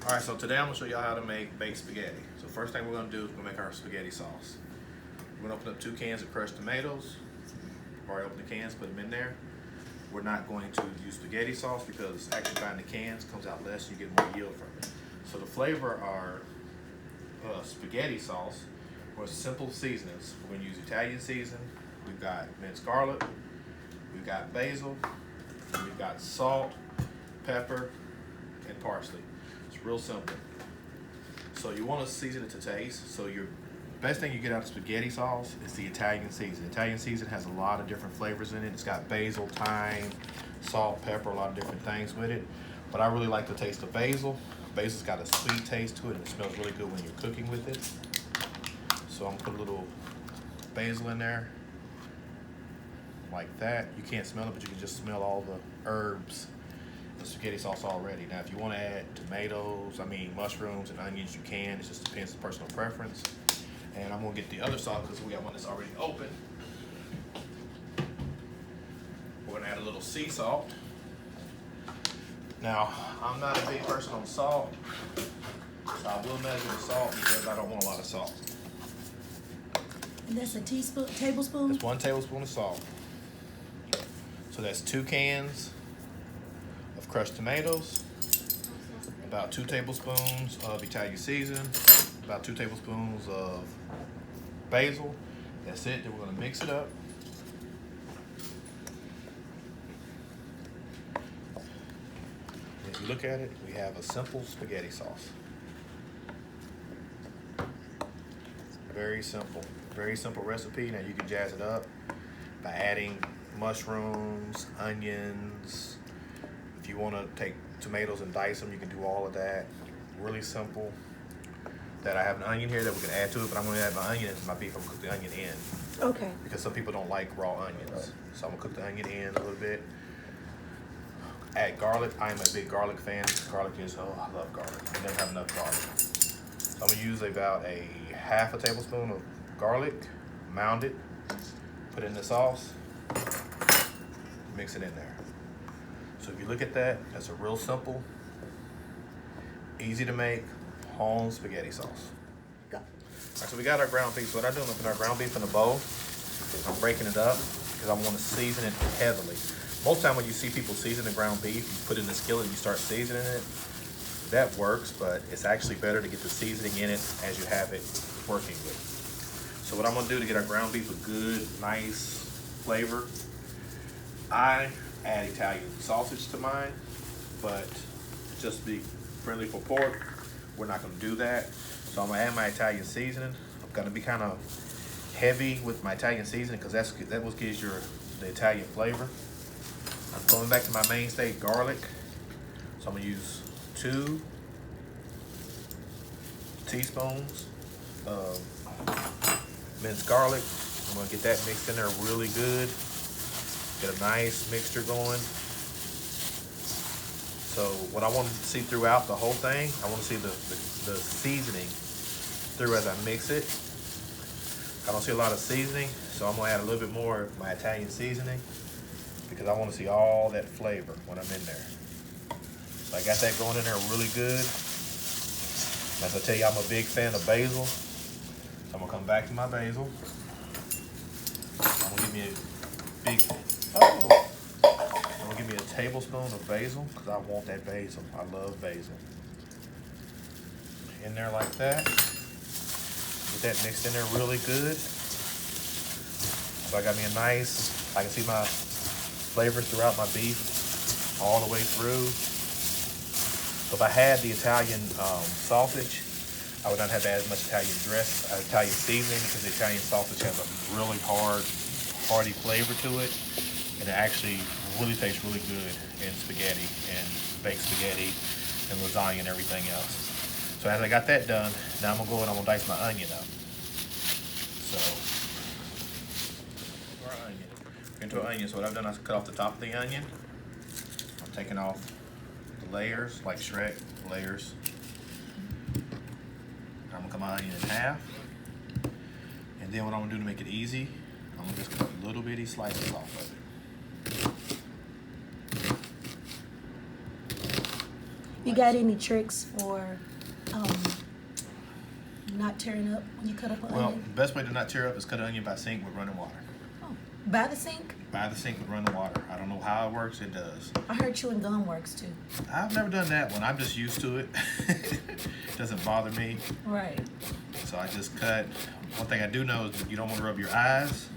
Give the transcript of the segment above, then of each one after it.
All right, so today I'm gonna show y'all how to make baked spaghetti. So first thing we're gonna do is we're gonna make our spaghetti sauce. We're gonna open up 2 cans of crushed tomatoes. I've already opened the cans, put them in there. We're not going to use spaghetti sauce because actually buying the cans comes out less, you get more yield from it. So the flavor are spaghetti sauce or simple seasonings. We're gonna use Italian seasoning. We've got minced garlic, we've got basil, we've got salt, pepper, and parsley. It's real simple. So you want to season it to taste. So your best thing you get out of spaghetti sauce is the Italian season. Italian season has a lot of different flavors in it. It's got basil, thyme, salt, pepper, a lot of different things with it. But I really like the taste of basil. Basil's got a sweet taste to it and it smells really good when you're cooking with it. So I'm gonna put a little basil in there like that. You can't smell it, but you can just smell all the herbs and spaghetti sauce already. Now, if you want to add mushrooms and onions, you can. It just depends on personal preference. And I'm gonna get the other sauce because we got one that's already open. We're gonna add a little sea salt. Now, I'm not a big person on salt, so I will measure the salt because I don't want a lot of salt. And that's a tablespoon? That's 1 tablespoon of salt. So that's 2 cans of crushed tomatoes, about 2 tablespoons of Italian seasoning, about 2 tablespoons of basil. That's it. Then we're gonna mix it up. If you look at it, we have a simple spaghetti sauce. Very simple recipe. Now you can jazz it up by adding mushrooms, onions. If you want to take tomatoes and dice them, you can do all of that. Really simple. That I have an onion here that we can add to it, but I'm going to add my onion into my beef. I'm going to cook the onion in. Okay. Because some people don't like raw onions. So I'm going to cook the onion in a little bit. Add garlic. I'm a big garlic fan. Garlic is, I love garlic. I never have enough garlic. So I'm going to use about a half a tablespoon of garlic, mound it, put it in the sauce, mix it in there. So if you look at that, that's a real simple, easy to make, home spaghetti sauce. Go. All right, so we got our ground beef. So what I'm doing is putting our ground beef in a bowl. I'm breaking it up because I want to season it heavily. Most of the time when you see people season the ground beef, you put it in the skillet and you start seasoning it. That works, but it's actually better to get the seasoning in it as you have it working with. So what I'm gonna do to get our ground beef a good, nice flavor, I add Italian sausage to mine, but just to be friendly for pork, we're not gonna do that. So I'm gonna add my Italian seasoning. I'm gonna be kind of heavy with my Italian seasoning because that what gives you the Italian flavor. I'm going back to my mainstay, garlic. So I'm gonna use 2 teaspoons of minced garlic. I'm gonna get that mixed in there really good. Get a nice mixture going. So what I want to see throughout the whole thing, I want to see the seasoning through as I mix it. I don't see a lot of seasoning, so I'm gonna add a little bit more of my Italian seasoning because I want to see all that flavor when I'm in there. So I got that going in there really good. As I tell you, I'm a big fan of basil. So I'm gonna come back to my basil. I'm gonna give me a tablespoon of basil because I want that basil. I love basil. In there like that. Get that mixed in there really good. So I got me I can see my flavors throughout my beef all the way through. So if I had the Italian sausage, I would not have to add as much Italian seasoning because the Italian sausage has a really hearty flavor to it. And it actually really tastes really good in spaghetti and baked spaghetti and lasagna and everything else. So as I got that done, now I'm gonna go and I'm gonna dice my onion up. So, into an onion. So what I've done is cut off the top of the onion. I'm taking off the layers, like Shrek, layers. I'm gonna cut my onion in half. And then what I'm gonna do to make it easy, I'm gonna just cut little bitty slices off of it. You got any tricks for not tearing up when you cut up an Well, onion? the best way to not tear up is cut an onion by sink with running water. Oh, by the sink? By the sink with running water. I don't know how it works, it does. I heard chewing gum works too. I've never done that one. I'm just used to it. It doesn't bother me. Right. So I just cut. One thing I do know is that you don't want to rub your eyes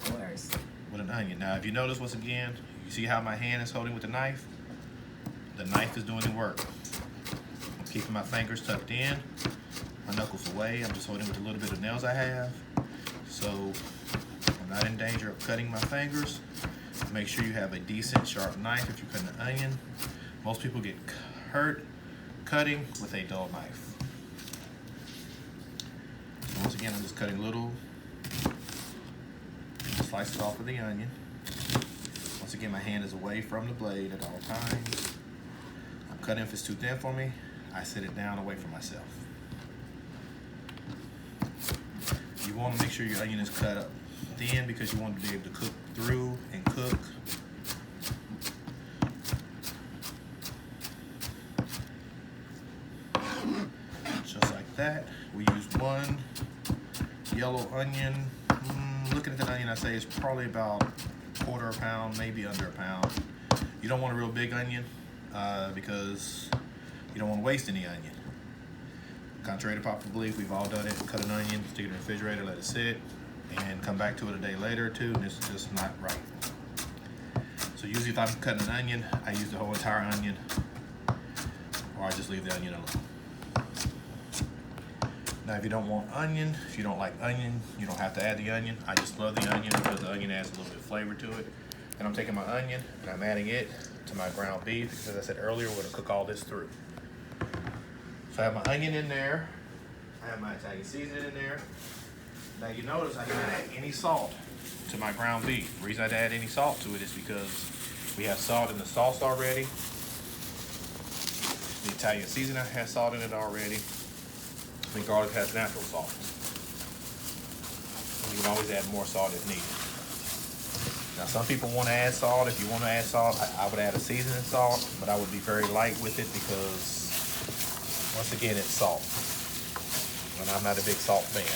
Of course. with an onion. Now, if you notice, once again, you see how my hand is holding with the knife? The knife is doing the work. I'm keeping my fingers tucked in, my knuckles away. I'm just holding with a little bit of nails I have. So I'm not in danger of cutting my fingers. Make sure you have a decent sharp knife if you're cutting an onion. Most people get hurt cutting with a dull knife. So once again, I'm just cutting little slices off of the onion. Once again, my hand is away from the blade at all times. I'm cutting if it's too thin for me. I sit it down away from myself. You want to make sure your onion is cut up thin because you want to be able to cook through and cook. Just like that. We used one yellow onion. Looking at that onion, I say it's probably about a quarter of a pound, maybe under a pound. You don't want a real big onion because you don't want to waste any onion. Contrary to popular belief, we've all done it. Cut an onion, stick it in the refrigerator, let it sit, and come back to it a day later or two, and it's just not right. So usually if I'm cutting an onion, I use the whole entire onion, or I just leave the onion alone. Now if you don't want onion, if you don't like onion, you don't have to add the onion. I just love the onion because the onion adds a little bit of flavor to it. And I'm taking my onion and I'm adding it to my ground beef because, as I said earlier, we're gonna cook all this through. So I have my onion in there. I have my Italian seasoning in there. Now you notice I didn't add any salt to my ground beef. The reason I didn't add any salt to it is because we have salt in the sauce already. The Italian seasoning has salt in it already. The garlic has natural salt. And you can always add more salt if needed. Now some people want to add salt. If you want to add salt, I would add a seasoning salt, but I would be very light with it because once again, it's salt, and I'm not a big salt fan.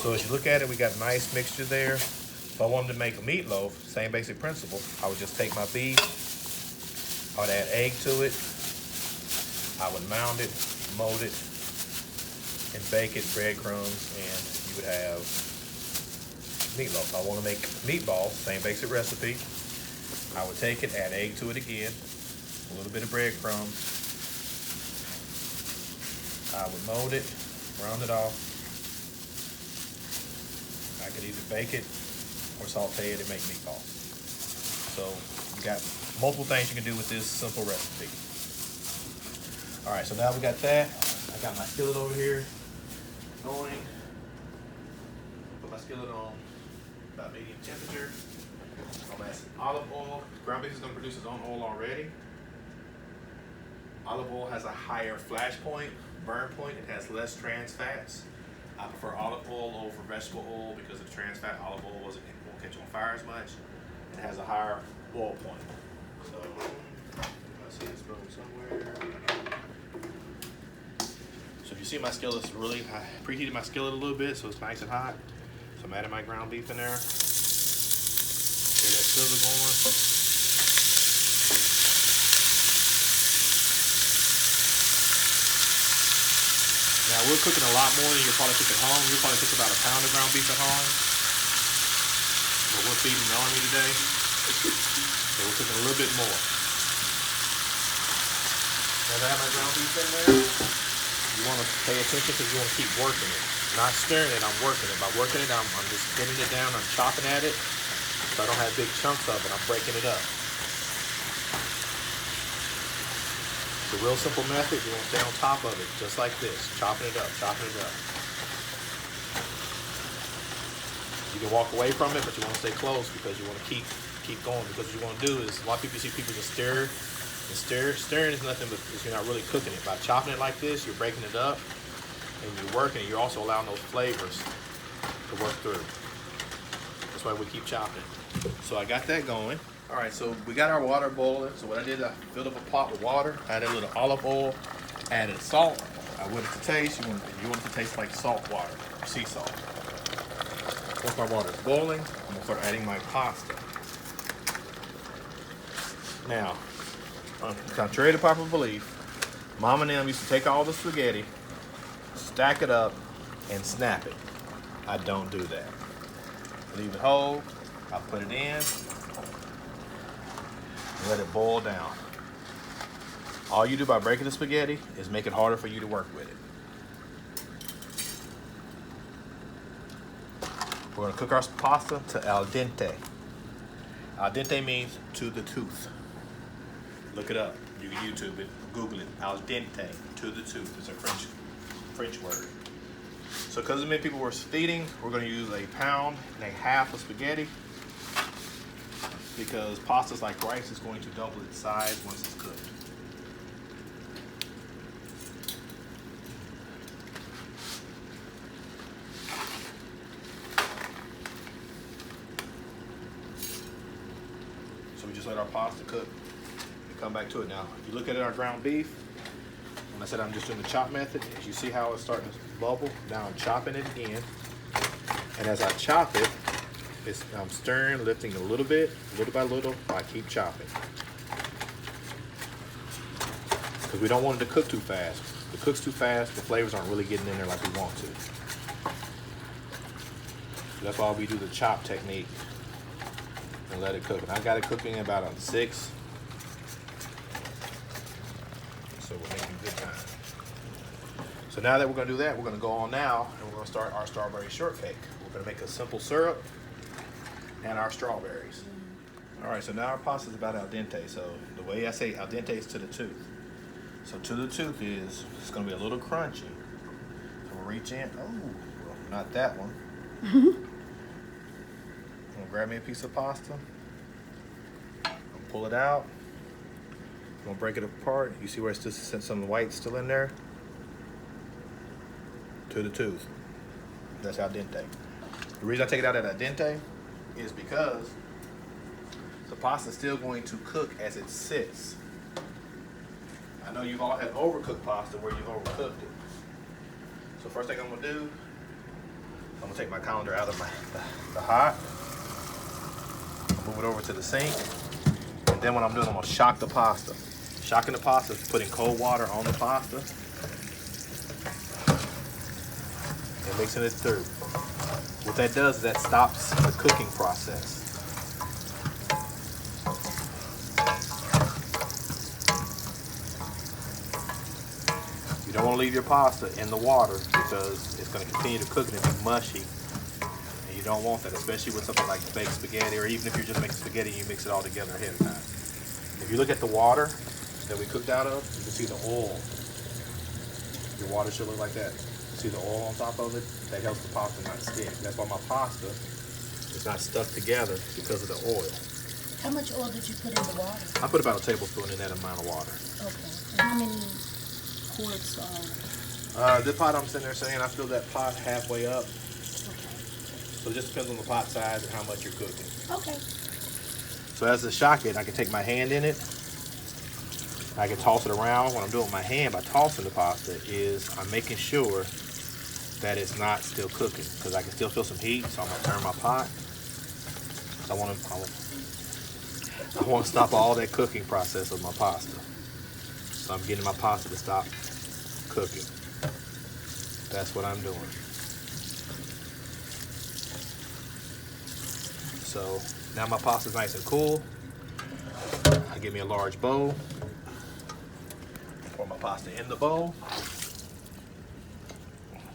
So as you look at it, we got a nice mixture there. If I wanted to make a meatloaf, same basic principle, I would just take my beef, I would add egg to it, I would mound it, mold it, and bake it, breadcrumbs, and you would have meatloaf. If I want to make meatballs, same basic recipe, I would take it, add egg to it again, a little bit of breadcrumbs. I would mold it, round it off. I could either bake it or saute it and make meatballs. So you got multiple things you can do with this simple recipe. All right, so now we got that. I got my skillet over here going. Put my skillet on about medium temperature. I'm gonna add some olive oil. Ground beef is gonna produce its own oil already. Olive oil has a higher flash point, burn point. It has less trans fats. I prefer olive oil over vegetable oil because of the trans fat. Olive oil won't catch on fire as much. It has a higher oil point. So, I see this going somewhere. So if you see my skillet's really high, preheated my skillet a little bit so it's nice and hot. So I'm adding my ground beef in there. Get that sizzle going. Now we're cooking a lot more than you'll probably cook at home. You'll probably cook about a pound of ground beef at home. But we're feeding the army today. So we're cooking a little bit more. Now that I have my ground beef in there, you want to pay attention because you want to keep working it. Not stirring it, I'm working it. By working it, I'm just getting it down, I'm chopping at it. So I don't have big chunks of it, I'm breaking it up. It's a real simple method. You want to stay on top of it, just like this, chopping it up, chopping it up. You can walk away from it, but you want to stay close because you want to keep going. Because what you want to do is, a lot of people, you see people just stir and stir. Stirring is nothing but you're not really cooking it. By chopping it like this, you're breaking it up and you're working it. You're also allowing those flavors to work through. That's why we keep chopping. So I got that going. All right, so we got our water boiling. So what I did, I filled up a pot with water, added a little olive oil, added salt. I wanted it to taste, you want it to taste like salt water, or sea salt. Once my water is boiling, I'm gonna start adding my pasta. Now, contrary to popular belief, Mom and them used to take all the spaghetti, stack it up, and snap it. I don't do that. Leave it whole, I put it in, and let it boil down. All you do by breaking the spaghetti is make it harder for you to work with it. We're gonna cook our pasta to al dente. Al dente means to the tooth. Look it up. You can YouTube it, Google it. Al dente, to the tooth. It's a French word. So because of many people we're feeding, we're gonna use 1.5 pounds of spaghetti because pasta's like rice, is going to double its size once it's cooked. So we just let our pasta cook and come back to it. Now, if you look at our ground beef, when I said I'm just doing the chop method, as you see how it's starting to bubble, now I'm chopping it again. And as I chop it, I'm stirring, lifting a little bit, little by little, I keep chopping. Because we don't want it to cook too fast. If it cooks too fast, the flavors aren't really getting in there like we want to. So that's why we do the chop technique and let it cook. And I got it cooking about on 6. So we're making good time. So now that we're gonna do that, we're gonna go on now and we're gonna start our strawberry shortcake. We're gonna make a simple syrup and our strawberries. All right, so now our pasta is about al dente. So the way I say al dente is to the tooth. So to the tooth is, it's gonna be a little crunchy. So we'll reach in, oh, well, not that one. I'm gonna grab me a piece of pasta. I'm gonna pull it out. I'm gonna break it apart. You see where it's just some white still in there? To the tooth. That's al dente. The reason I take it out at al dente is because the pasta is still going to cook as it sits. I know you've all had overcooked pasta where you've overcooked it. So first thing I'm gonna do, I'm gonna take my colander out of the hot, move it over to the sink, and then what I'm doing, I'm gonna shock the pasta. Shocking the pasta is putting cold water on the pasta and mixing it through. What that does is that stops the cooking process. You don't want to leave your pasta in the water because it's going to continue to cook and it'll be mushy. And you don't want that, especially with something like baked spaghetti, or even if you're just making spaghetti and you mix it all together ahead of time. If you look at the water that we cooked out of, you can see the oil. Your water should look like that. See the oil on top of it? That helps the pasta not stick. That's why my pasta is not stuck together, because of the oil. How much oil did you put in the water? I put about a tablespoon in that amount of water. Okay. And how many quarts? This pot I'm sitting there saying I filled that pot halfway up. Okay. So it just depends on the pot size and how much you're cooking. Okay. So as I shock it, I can take my hand in it. I can toss it around. What I'm doing with my hand by tossing the pasta is I'm making sure that it's not still cooking, because I can still feel some heat. So I'm gonna turn my pot. I want to stop all that cooking process of my pasta. So I'm getting my pasta to stop cooking. That's what I'm doing. So now my pasta's nice and cool. I give me a large bowl. Pour my pasta in the bowl.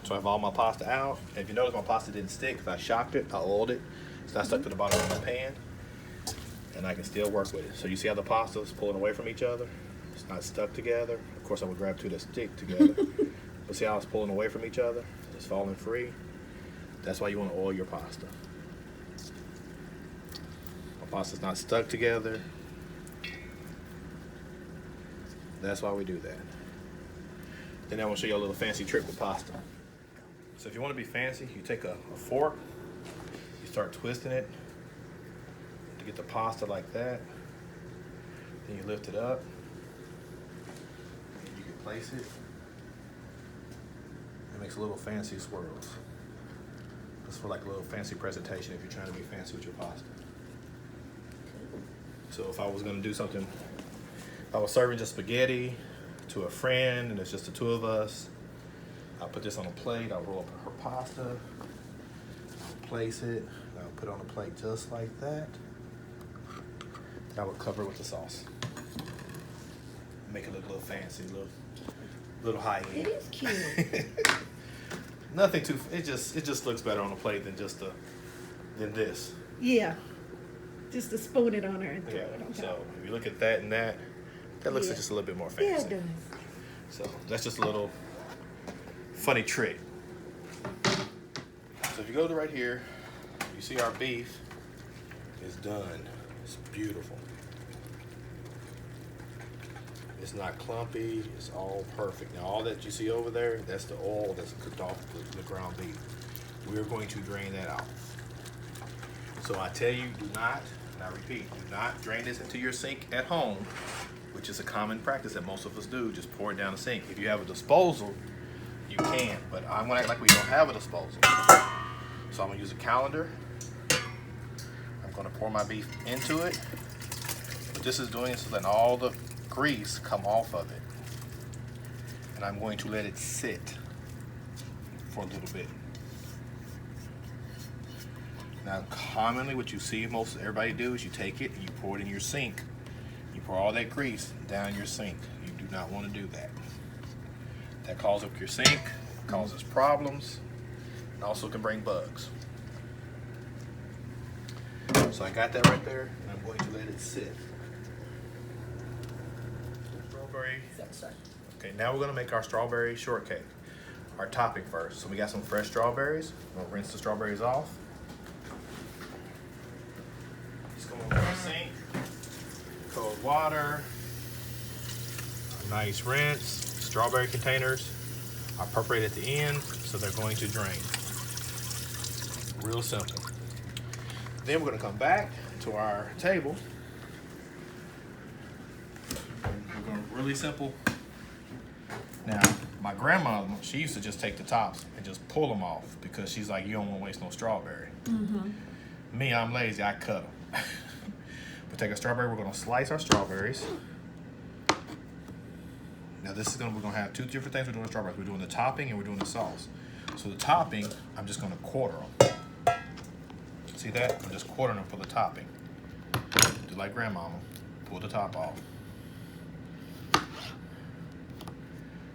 So I have all my pasta out. And if you notice, my pasta didn't stick because I shocked it, I oiled it. It's not stuck to the bottom of the pan. And I can still work with it. So you see how the pasta is pulling away from each other? It's not stuck together. Of course, I would grab two that stick together. But see how it's pulling away from each other? It's falling free. That's why you want to oil your pasta. My pasta's not stuck together. That's why we do that. Then I want to show you a little fancy trick with pasta. So if you want to be fancy, you take a fork, you start twisting it to get the pasta like that. Then you lift it up. And you can place it. It makes a little fancy swirls. Just for like a little fancy presentation if you're trying to be fancy with your pasta. So if I was gonna do something, if I was serving just spaghetti to a friend and it's just the two of us, I'll put this on a plate, I'll roll up her pasta, I'll place it, and I'll put it on a plate just like that. Then I would cover it with the sauce. Make it look a little fancy, a little high end. It is cute. Nothing too, it just looks better on a plate than than this. Yeah. Just to spoon it on her and throw Yeah, it on top. so if you look at that and that looks Yeah. just a little bit more Yeah, fancy. it does. So that's just a little funny trick. So if you go to right here, you see our beef is done. It's beautiful. It's not clumpy, it's all perfect. Now all that you see over there, that's the oil that's cooked off the ground beef. We're going to drain that out. So I tell you, do not, and I repeat, do not drain this into your sink at home, which is a common practice that most of us do. Just pour it down the sink. If you have a disposal, you can, but I'm gonna act like we don't have a disposal. So I'm gonna use a colander. I'm gonna pour my beef into it. What this is doing is letting all the grease come off of it. And I'm going to let it sit for a little bit. Now, commonly what you see most everybody do is you take it and you pour it in your sink. You pour all that grease down your sink. You do not want to do that. That clogs up your sink, causes problems, and also can bring bugs. So I got that right there, and I'm going to let it sit. Strawberry. Okay, now we're gonna make our strawberry shortcake. Our topping first. So we got some fresh strawberries. We're gonna rinse the strawberries off. Just go over our sink. Cold water. A nice rinse. Strawberry containers are perforated at the end, so they're going to drain. Real simple. Then we're gonna come back to our table. We're going really simple. Now, my grandma, she used to just take the tops and just pull them off because she's like, you don't want to waste no strawberry. Me, I'm lazy, I cut them. We take a strawberry, we're going to slice our strawberries. Now we're going to have two different things we're doing with strawberries. We're doing the topping and we're doing the sauce. So the topping, I'm just going to quarter them. See that? I'm just quartering them for the topping. Do like grandmama, pull the top off.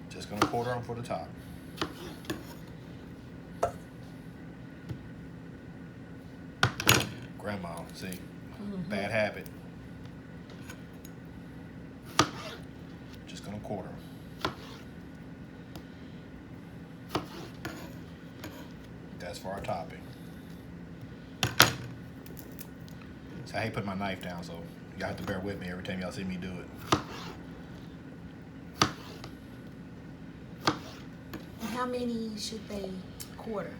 Just gonna quarter them for the top. Grandma, see, bad habit. Just gonna quarter them. That's for our topping. So I hate putting my knife down, so y'all have to bear with me every time y'all see me do it. How many should they quarter?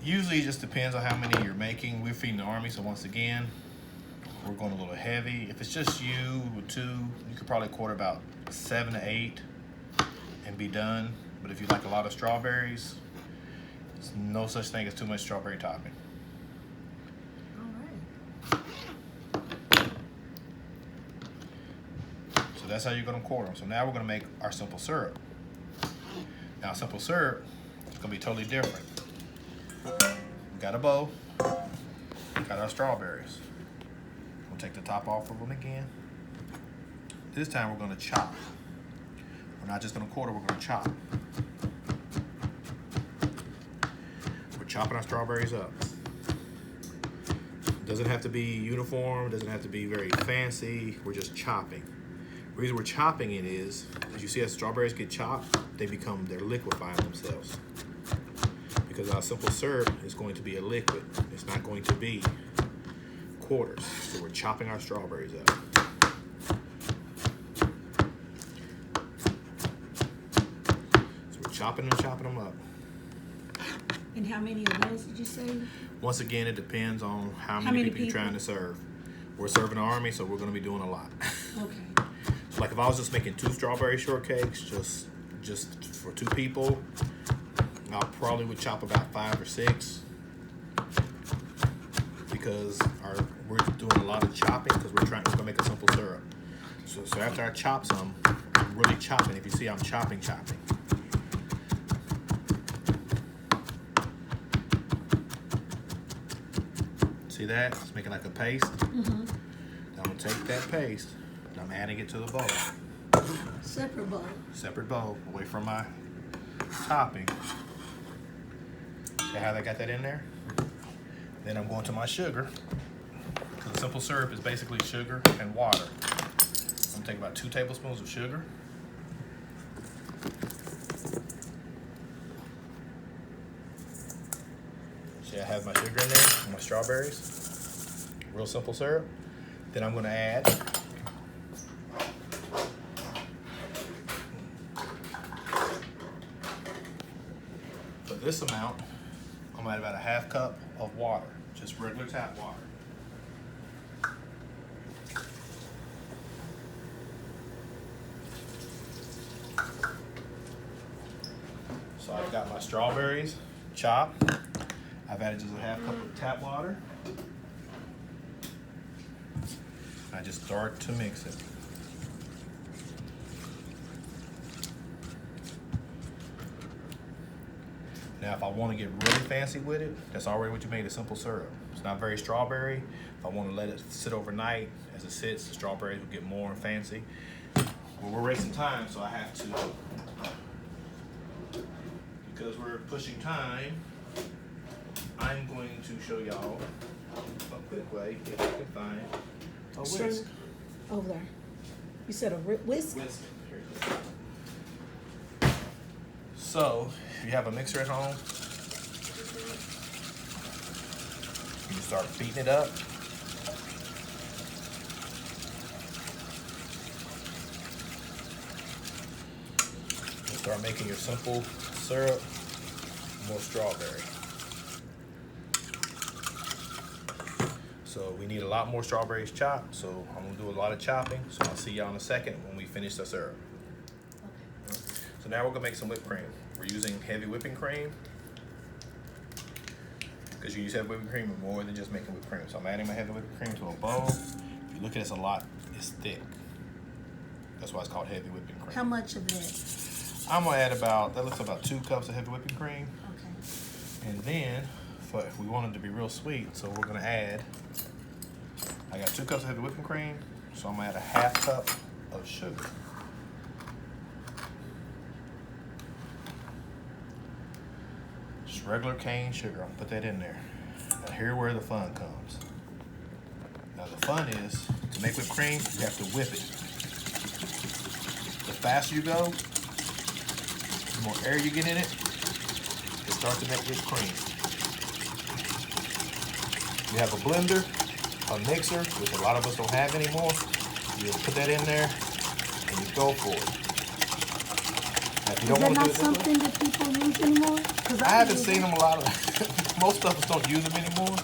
Usually it just depends on how many you're making. We're feeding the army, so once again, we're going a little heavy. If it's just you or two, you could probably quarter about 7 to 8 and be done. But if you like a lot of strawberries, there's no such thing as too much strawberry topping. All right. So that's how you're gonna quarter them. So now we're gonna make our simple syrup. Now simple syrup is gonna be totally different. We got a bowl, got our strawberries. We'll take the top off of them again. This time we're gonna chop. We're not just gonna quarter, we're gonna chop. We're chopping our strawberries up. Doesn't have to be uniform, doesn't have to be very fancy, we're just chopping. The reason we're chopping it is, as you see as strawberries get chopped, they're liquefying themselves. Because our simple syrup is going to be a liquid. It's not going to be quarters. So we're chopping our strawberries up. So we're chopping them up. And how many of those did you say? Once again, it depends on how many people you're trying to serve. we're serving the army, so we're gonna be doing a lot. Okay. So like if I was just making 2 strawberry shortcakes, just for 2 people, I probably would chop about 5 or 6, because we're doing a lot of chopping because we're gonna make a simple syrup. So after I chop some, I'm really chopping. If you see, I'm chopping. See that? It's making like a paste. Mm-hmm. I'm gonna take that paste and I'm adding it to the bowl. Separate bowl. Separate bowl, away from my topping. See how I got that in there? Then I'm going to my sugar, because the simple syrup is basically sugar and water. I'm gonna take about 2 tablespoons of sugar. See, I have my sugar in there, my strawberries, real simple syrup. Then I'm gonna add for this amount, I'm gonna add about a 1/2 cup of water, just regular tap water. So I've got my strawberries chopped. I've added just a 1/2 cup of tap water. I just start to mix it. Now, if I want to get really fancy with it, that's already what you made, a simple syrup. It's not very strawberry. If I want to let it sit overnight, as it sits, the strawberries will get more and fancy. Well, we're racing time, so I have to, because we're pushing time, I'm going to show y'all a quick way, if I can find a whisk. Over there. You said a whisk? Whisk. Here it is. So, if you have a mixer at home, you start beating it up. You start making your simple syrup, more strawberry. So we need a lot more strawberries chopped, so I'm gonna do a lot of chopping, so I'll see y'all in a second when we finish the syrup. Okay. So now we're gonna make some whipped cream. We're using heavy whipping cream, because you use heavy whipping cream more than just making whipped cream. So I'm adding my heavy whipping cream to a bowl. If you look at this a lot, it's thick. That's why it's called heavy whipping cream. How much of that? I'm gonna add about 2 cups of heavy whipping cream. Okay. And then, if we want it to be real sweet, so we're gonna add, I got 2 cups of heavy whipping cream, so I'm gonna add a 1/2 cup of sugar. Just regular cane sugar, I'll put that in there. Now here's where the fun comes. Now the fun is, to make whipped cream, you have to whip it. The faster you go, the more air you get in it, it starts to make whipped cream. You have a blender, a mixer, which a lot of us don't have anymore. You just put that in there and you go for it. Now, if you don't Is that want to not do it this way, something that people use anymore? Cause I haven't seen them a lot of. Most of us don't use them anymore.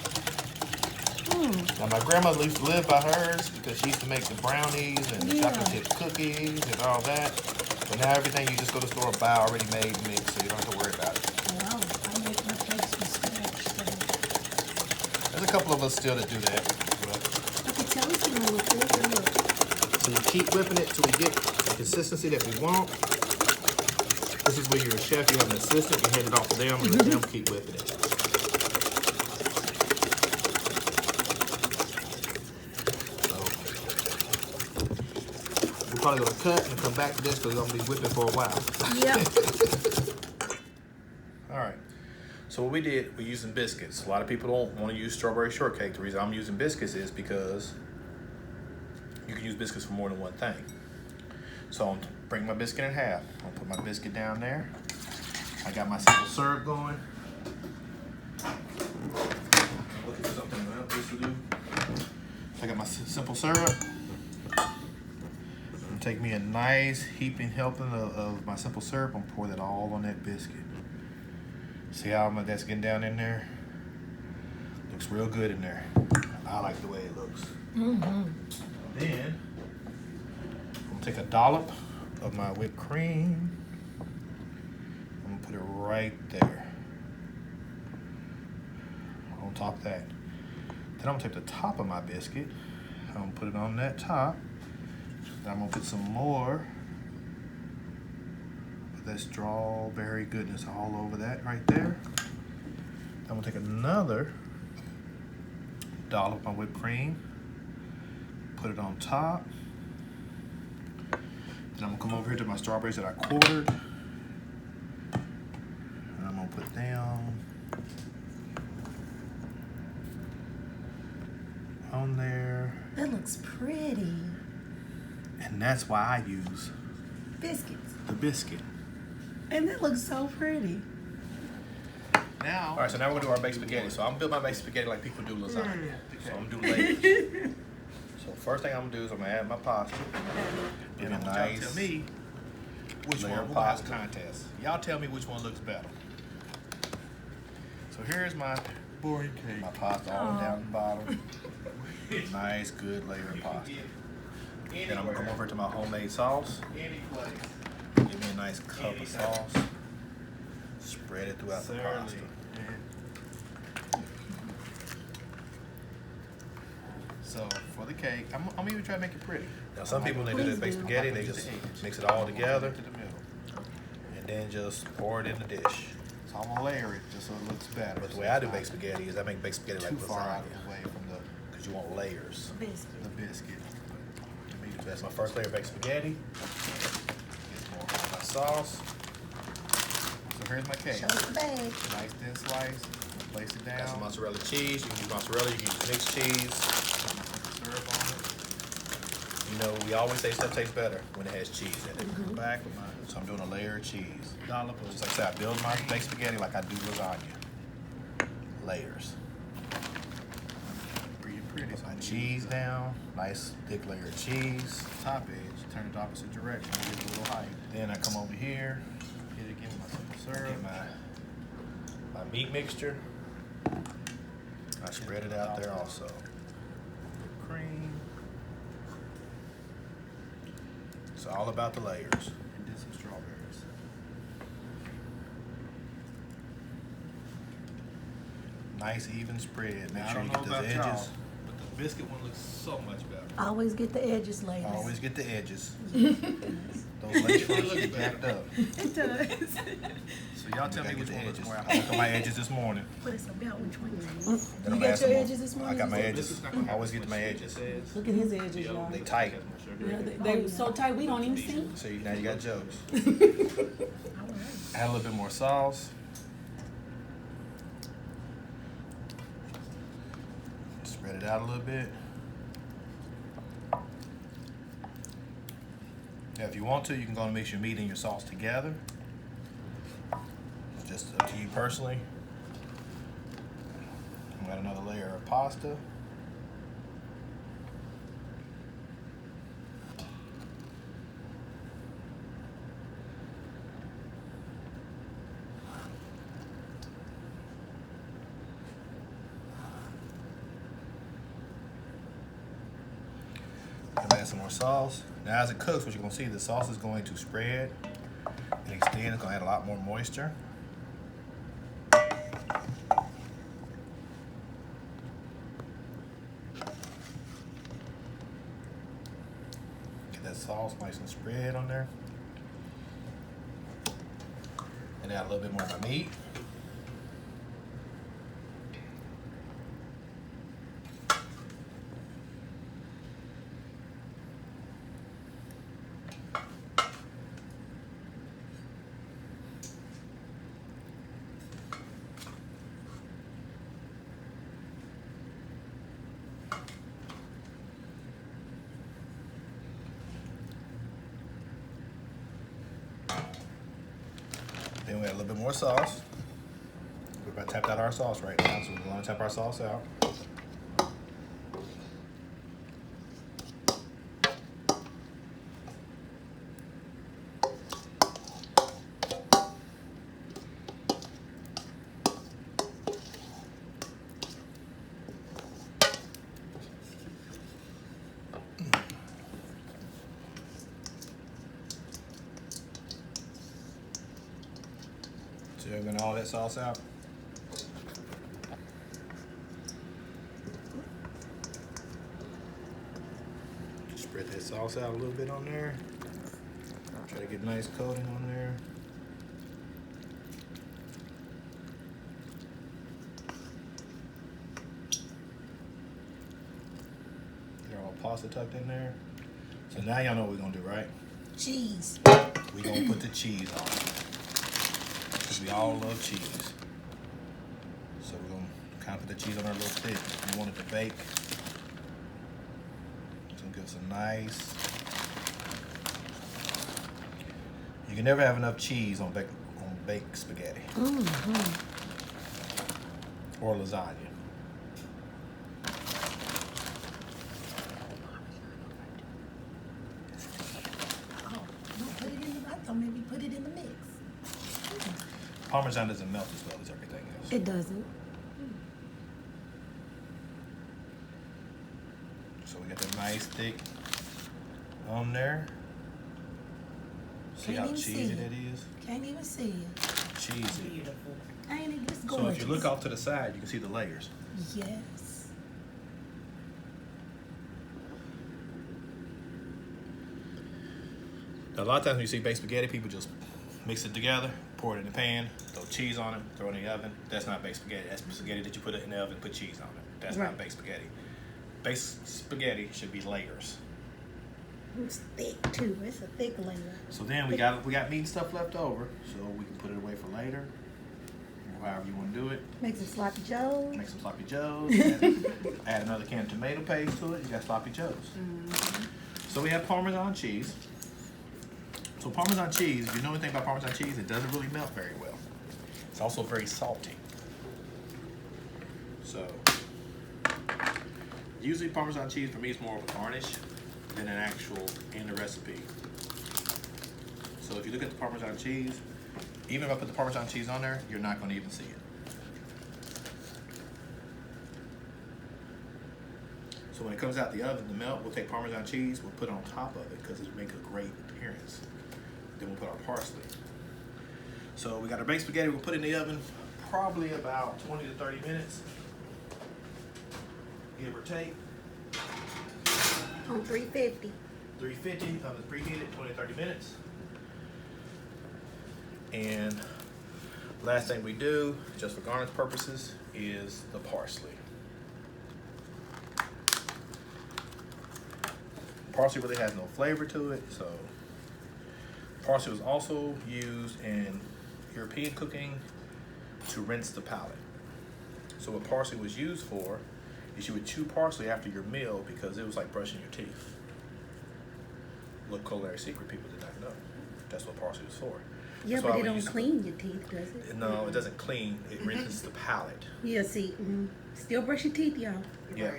Now my grandmother used to live by hers because she used to make the brownies and the chocolate chip cookies and all that. But now everything you just go to the store and buy already made mix, so you don't have to worry about it. Wow, I make my cakes from scratch. So. There's a couple of us still that do that. I can tell it's gonna look good. But look. So you keep whipping it till we get the consistency that we want. This is where you're a chef, you have an assistant, you hand it off to them and let them keep whipping it. So, we're probably gonna cut and come back to this because we're gonna be whipping for a while. Yep. All right, so what we did, we're using biscuits. A lot of people don't want to use strawberry shortcake. The reason I'm using biscuits is because you can use biscuits for more than one thing. So I'm gonna break my biscuit in half. I'll put my biscuit down there. I got my simple syrup going. I'm looking for something else to do. I got my simple syrup. And take me a nice heaping helping of my simple syrup and pour that all on that biscuit. See how that's getting down in there? Looks real good in there. I like the way it looks. Then I'm gonna take a dollop of my whipped cream. I'm gonna put it right there on top of that. Then I'm gonna take the top of my biscuit. I'm gonna put it on that top. Then I'm gonna put some more of that strawberry goodness all over that right there. I'm gonna take another dollop of my whipped cream, put it on top. Then I'm gonna come over here to my strawberries that I quartered. And I'm gonna put them on there. That looks pretty. And that's why I use Biscuits. the biscuit. And that looks so pretty. Now, all right, so now we're gonna do our baked spaghetti. So I'm gonna build my baked spaghetti like people do lasagna. So I'm gonna do layers. So first thing I'm gonna do is I'm gonna add my pasta. Give me a nice tell me which layer one. We're gonna have a contest. Y'all tell me which one looks better. So here's my boring cake. My pasta all down the bottom. Nice, good layer of pasta. Then I'm gonna come over to my homemade sauce. Give me a nice cup of sauce. Spread it throughout the pasta. So for the cake, I'm even trying to make it pretty. Now some people when they do this baked spaghetti, they just mix it all together and then just pour it in the dish. So I'm gonna layer it just so it looks better. But the way I do baked spaghetti is I make baked spaghetti like lasagna. Away from the, because you want layers. Biscuit. The biscuit. So that's my first layer of baked spaghetti. Get more of my sauce. So here's my cake. Show us the bag. Nice thin slice. Place it down. Got some mozzarella cheese. You can use mozzarella. You can use mixed cheese. Syrup on it. You know, we always say stuff tastes better when it has cheese in it. Come back with mine. So I'm doing a layer of cheese. Dollop of, just like I said, I build my baked spaghetti like I do lasagna. Layers. Pretty. So my cheese down. Nice thick layer of cheese. Top edge. Turn it the opposite direction. Get it a little height. Then I come over here. Get it, give me my simple syrup. Get my meat mixture. I spread it out there also. Cream. It's all about the layers. And then some strawberries. Nice even spread. Make sure you get those edges. But the biscuit one looks so much better. Always get the edges, ladies. Always get the edges. Those lace fronts get jacked up. It does. So y'all tell me which one looks more. I looked at my edges this morning. But it's about which one. Then You I'm got your asking edges this morning? I got my edges. I always get to my edges. Look at his edges, y'all. They tight. Yeah, they were so tight we don't even see. So now you got jokes. Add a little bit more sauce. Spread it out a little bit. Now, if you want to, you can go and mix your meat and your sauce together. It's just up to you personally. I'm gonna add another layer of pasta. Add some more sauce. Now as it cooks, what you're gonna see, the sauce is going to spread and extend. It's gonna add a lot more moisture. Get that sauce nice and spread on there. And add a little bit more of my meat. Then we add a little bit more sauce. We're about to tap out our sauce right now, so we're going to tap our sauce out. So you're gonna all that sauce out. Spread that sauce out a little bit on there. Try to get a nice coating on there. Get all pasta tucked in there. So now y'all know what we're gonna do, right? Cheese. We're gonna put the cheese on it. Because we all love cheese. So we're gonna kind of put the cheese on there a little thick. We want it to bake. It's gonna give us a nice. You can never have enough cheese on baked spaghetti. Or lasagna. Oh, don't put it in the, I thought maybe put it in the mix. Parmesan doesn't melt as well as everything else. It doesn't. So we got that nice thick on there. See Can't how even see cheesy it. that is? Can't even see it. Cheesy. Ain't it just So gorgeous? if you look off to the side, you can see the layers. Yes. Now, a lot of times when you see baked spaghetti, people just mix it together, pour it in the pan, throw cheese on it, throw it in the oven. That's not baked spaghetti. That's spaghetti that you put it in the oven and put cheese on it. That's not Right. baked spaghetti. Baked spaghetti should be layers. It's thick too. It's a thick layer. So then we got meat and stuff left over, so we can put it away for later, or however you want to do it. Make some sloppy joes. Make some sloppy joes. Add another can of tomato paste to it. You got sloppy joes. So we have Parmesan cheese. So Parmesan cheese, if you know anything about Parmesan cheese, it doesn't really melt very well. It's also very salty. So usually Parmesan cheese for me is more of a garnish than an actual in the recipe. So if you look at the Parmesan cheese, even if I put the Parmesan cheese on there, you're not going to even see it. So when it comes out the oven to melt, we'll take Parmesan cheese, we'll put it on top of it because it'll make a great appearance. Then we'll put our parsley. So we got our baked spaghetti, we'll put it in the oven probably about 20 to 30 minutes, give or take. On 350. 350, oven preheated, 20 to 30 minutes. And last thing we do, just for garnish purposes, is the parsley. Parsley really has no flavor to it, so parsley was also used in European cooking to rinse the palate. So what parsley was used for is you would chew parsley after your meal because it was like brushing your teeth. Look, culinary secret people did not know. That's what parsley was for. Yeah, That's but why it we don't used to- clean your teeth, does it? No, it doesn't clean. It rinses the palate. Yeah, see, still brush your teeth, y'all. Yeah.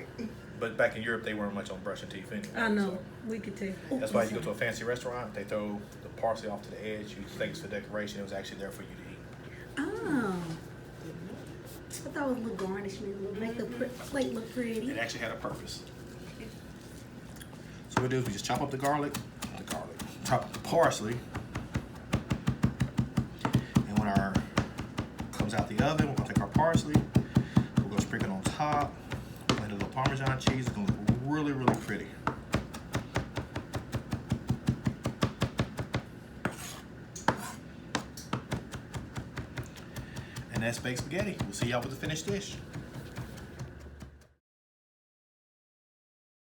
But back in Europe, they weren't much on brushing teeth anyway. I know. so We could tell. that's why you go to a fancy restaurant, they throw the parsley off to the edge. You think it's for decoration. It was actually there for you to eat. Oh. I thought it was a little garnishment. It would make the plate look pretty. It actually had a purpose. So what we do is we just chop up the garlic, chop up the parsley, and when our comes out the oven, we're gonna take our parsley, we're gonna sprinkle it on top, and a little Parmesan cheese. It's gonna look really, really pretty. And that's baked spaghetti. We'll see y'all with the finished dish.